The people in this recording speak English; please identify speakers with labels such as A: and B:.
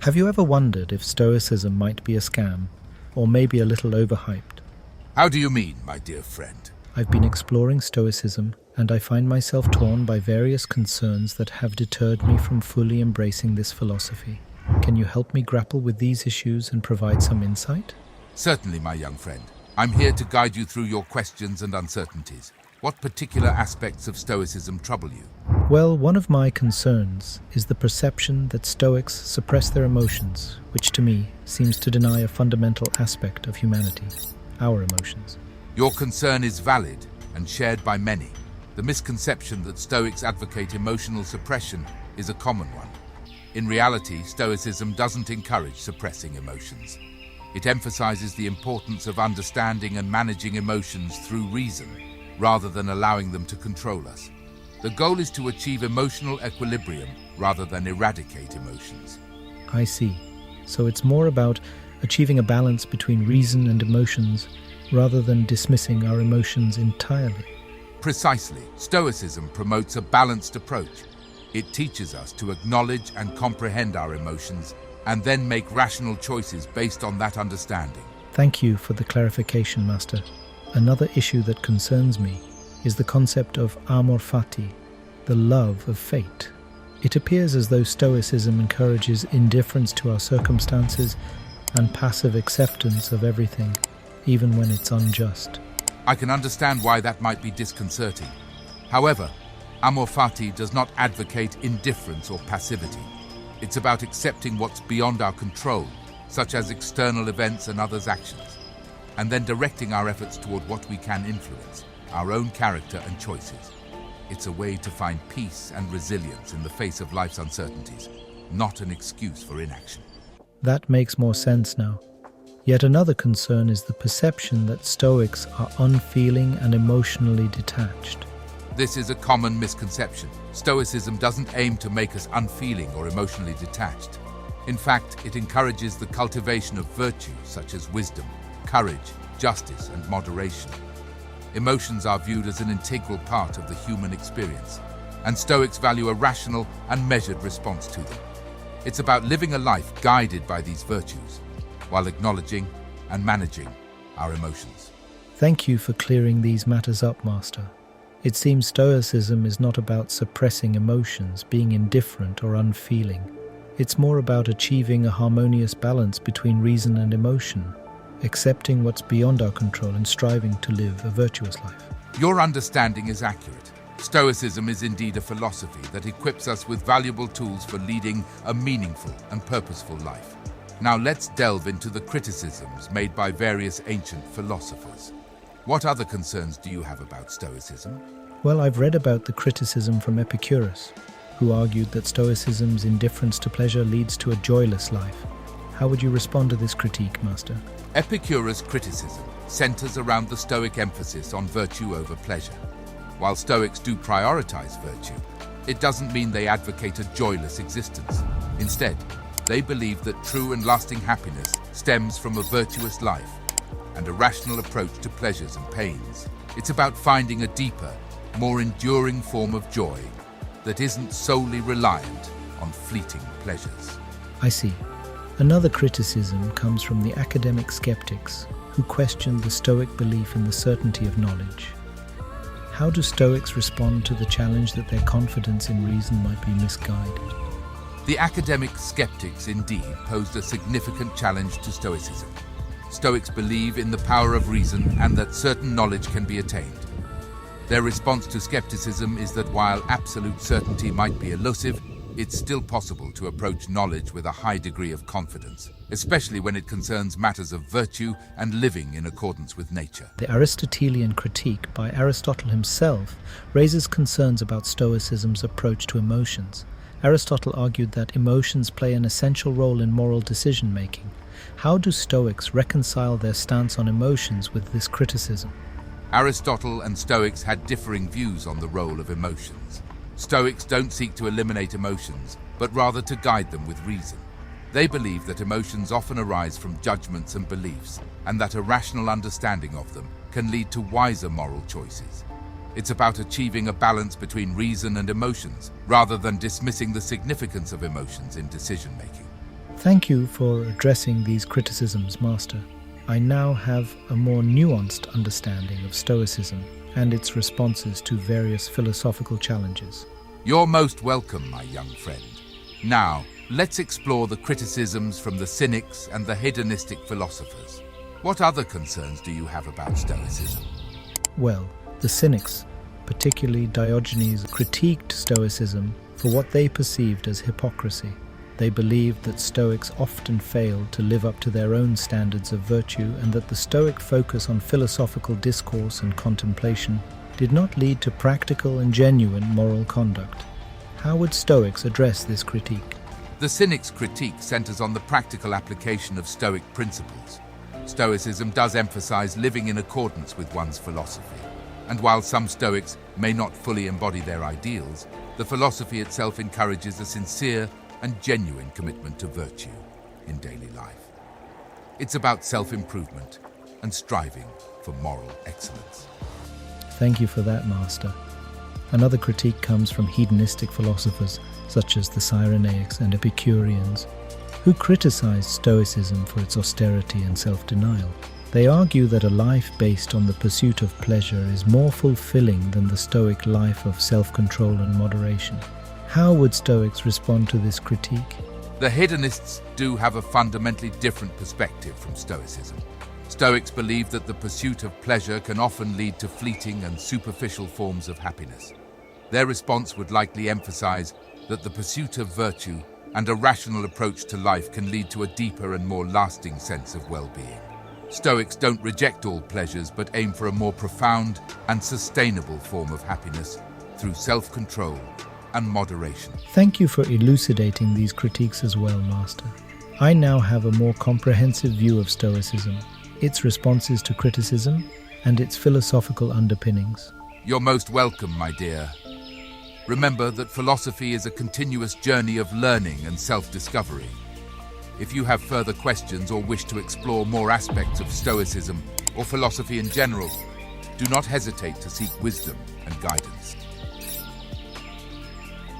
A: Have you ever wondered if Stoicism might be a scam, or maybe a little overhyped?
B: How do you mean, my dear friend?
A: I've been exploring Stoicism, and I find myself torn by various concerns that have deterred me from fully embracing this philosophy. Can you help me grapple with these issues and provide some insight?
B: Certainly, my young friend. I'm here to guide you through your questions and uncertainties. What particular aspects of Stoicism trouble you?
A: Well, one of my concerns is the perception that Stoics suppress their emotions, which to me seems to deny a fundamental aspect of humanity, our emotions.
B: Your concern is valid and shared by many. The misconception that Stoics advocate emotional suppression is a common one. In reality, Stoicism doesn't encourage suppressing emotions. It emphasizes the importance of understanding and managing emotions through reason, rather than allowing them to control us. The goal is to achieve emotional equilibrium rather than eradicate emotions.
A: I see. So it's more about achieving a balance between reason and emotions, rather than dismissing our emotions entirely.
B: Precisely. Stoicism promotes a balanced approach. It teaches us to acknowledge and comprehend our emotions and then make rational choices based on that understanding.
A: Thank you for the clarification, Master. Another issue that concerns me is the concept of amor fati, the love of fate. It appears as though Stoicism encourages indifference to our circumstances and passive acceptance of everything, even when it's unjust.
B: I can understand why that might be disconcerting. However, amor fati does not advocate indifference or passivity. It's about accepting what's beyond our control, such as external events and others' actions, and then directing our efforts toward what we can influence, our own character and choices. It's a way to find peace and resilience in the face of life's uncertainties, not an excuse for inaction.
A: That makes more sense now. Yet another concern is the perception that Stoics are unfeeling and emotionally detached.
B: This is a common misconception. Stoicism doesn't aim to make us unfeeling or emotionally detached. In fact, it encourages the cultivation of virtues such as wisdom, courage, justice, and moderation. Emotions are viewed as an integral part of the human experience, and Stoics value a rational and measured response to them. It's about living a life guided by these virtues, while acknowledging and managing our emotions.
A: Thank you for clearing these matters up, Master. It seems Stoicism is not about suppressing emotions, being indifferent or unfeeling. It's more about achieving a harmonious balance between reason and emotion, accepting what's beyond our control and striving to live a virtuous life.
B: Your understanding is accurate. Stoicism is indeed a philosophy that equips us with valuable tools for leading a meaningful and purposeful life. Now let's delve into the criticisms made by various ancient philosophers. What other concerns do you have about Stoicism?
A: Well, I've read about the criticism from Epicurus, who argued that Stoicism's indifference to pleasure leads to a joyless life. How would you respond to this critique, Master?
B: Epicurus' criticism centers around the Stoic emphasis on virtue over pleasure. While Stoics do prioritize virtue, it doesn't mean they advocate a joyless existence. Instead, they believe that true and lasting happiness stems from a virtuous life and a rational approach to pleasures and pains. It's about finding a deeper, more enduring form of joy that isn't solely reliant on fleeting pleasures.
A: I see. Another criticism comes from the Academic Skeptics, who question the Stoic belief in the certainty of knowledge. How do Stoics respond to the challenge that their confidence in reason might be misguided?
B: The Academic Skeptics indeed posed a significant challenge to Stoicism. Stoics believe in the power of reason and that certain knowledge can be attained. Their response to skepticism is that while absolute certainty might be elusive, it's still possible to approach knowledge with a high degree of confidence, especially when it concerns matters of virtue and living in accordance with nature.
A: The Aristotelian critique by Aristotle himself raises concerns about Stoicism's approach to emotions. Aristotle argued that emotions play an essential role in moral decision-making. How do Stoics reconcile their stance on emotions with this criticism?
B: Aristotle and Stoics had differing views on the role of emotions. Stoics don't seek to eliminate emotions, but rather to guide them with reason. They believe that emotions often arise from judgments and beliefs, and that a rational understanding of them can lead to wiser moral choices. It's about achieving a balance between reason and emotions, rather than dismissing the significance of emotions in decision-making.
A: Thank you for addressing these criticisms, Master. I now have a more nuanced understanding of Stoicism and its responses to various philosophical challenges.
B: You're most welcome, my young friend. Now, let's explore the criticisms from the Cynics and the hedonistic philosophers. What other concerns do you have about Stoicism?
A: Well, the Cynics, particularly Diogenes, critiqued Stoicism for what they perceived as hypocrisy. They believed that Stoics often failed to live up to their own standards of virtue and that the Stoic focus on philosophical discourse and contemplation did not lead to practical and genuine moral conduct. How would Stoics address this critique?
B: The Cynics' critique centers on the practical application of Stoic principles. Stoicism does emphasize living in accordance with one's philosophy. And while some Stoics may not fully embody their ideals, the philosophy itself encourages a sincere and genuine commitment to virtue in daily life. It's about self-improvement and striving for moral excellence.
A: Thank you for that, Master. Another critique comes from hedonistic philosophers such as the Cyrenaics and Epicureans, who criticize Stoicism for its austerity and self-denial. They argue that a life based on the pursuit of pleasure is more fulfilling than the Stoic life of self-control and moderation. How would Stoics respond to this critique?
B: The hedonists do have a fundamentally different perspective from Stoicism. Stoics believe that the pursuit of pleasure can often lead to fleeting and superficial forms of happiness. Their response would likely emphasize that the pursuit of virtue and a rational approach to life can lead to a deeper and more lasting sense of well-being. Stoics don't reject all pleasures but aim for a more profound and sustainable form of happiness through self-control and moderation.
A: Thank you for elucidating these critiques as well, Master. I now have a more comprehensive view of Stoicism, its responses to criticism, and its philosophical underpinnings.
B: You're most welcome, my dear. Remember that philosophy is a continuous journey of learning and self-discovery. If you have further questions or wish to explore more aspects of Stoicism or philosophy in general, do not hesitate to seek wisdom and guidance.